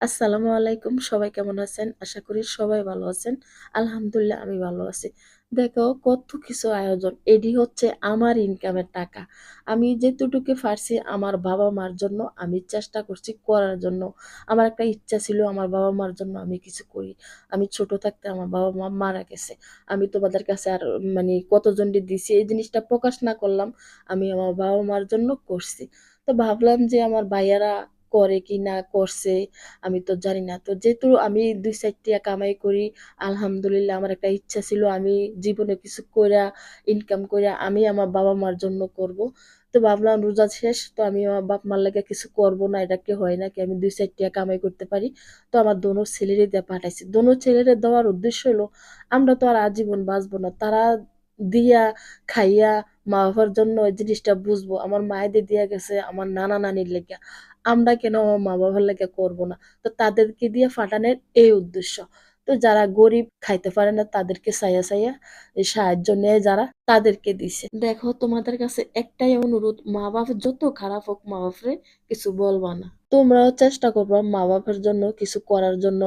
আসসালামু আলাইকুম। সবাই কেমন আছেন? আশা করি সবাই ভালো আছেন। আলহামদুলিল্লাহ আমি ভালো আছি। দেখো কত কিছু আয়োজন। এডি হচ্ছে আমার ইনকামের টাকা। আমি যেতটুকু পারছি আমার বাবা-মার জন্য আমি চেষ্টা করছি করার জন্য। আমার একটা ইচ্ছা ছিল আমার বাবা-মার জন্য আমি কিছু করি। আমি ছোট থাকতে আমার বাবা-মা মারা গেছে। আমি তোমাদের কাছে আর কতজনকে দিছি এই জিনিসটা প্রকাশ না করলাম। আমি আমার বাবা-মার জন্য করছি। তো ভাবলাম যে আমার ভাইয়ারা করে কি না করছে আমি তো জানি না। তো যেহেতু আমি ২-৪ টিয়া কামাই করি, আলহামদুলিল্লাহ আমার একটা ইচ্ছা ছিল আমি জীবনে কিছু কইরা, ইনকাম কইরা আমি আমার বাবা-মার জন্য করব। তো ভাবলাম রোজা শেষ, তো আমি আমার বাপ-মার লাগি কিছু করব না, এটা কি হয় নাকি আমি ২-৪ টিয়া কামাই করতে পারি। তো আমার দোনো ছেলেরে দিয়ে পাঠাইছি। দোনো ছেলেরে দেওয়ার উদ্দেশ্য হলো আমরা তো আর আজীবন বাঁচব না। তারা দিয়া, খাইয়া, মা-বাবার জন্য এই জিনিসটা বুঝবো। আমার মায়েদের দিয়া গেছে আমার নানা-নানির লেগিয়া। আমরা কেন আমার মা-বাবার লেগে করব না? তো তাদেরকে দিয়ে ফাটানোর এই উদ্দেশ্য। তো যারা গরিব খাইতে পারে না তাদেরকে চাইয়া এই সাহায্য নেয় যারা তাদেরকে দিছে। দেখো তোমাদের কাছে একটাই অনুরোধ মা-বাপ যত খারাপ হোক মা-বাপরে কিছু বলবা না। তোমরাও চেষ্টা করবা মা-বাপের জন্য কিছু করার জন্য।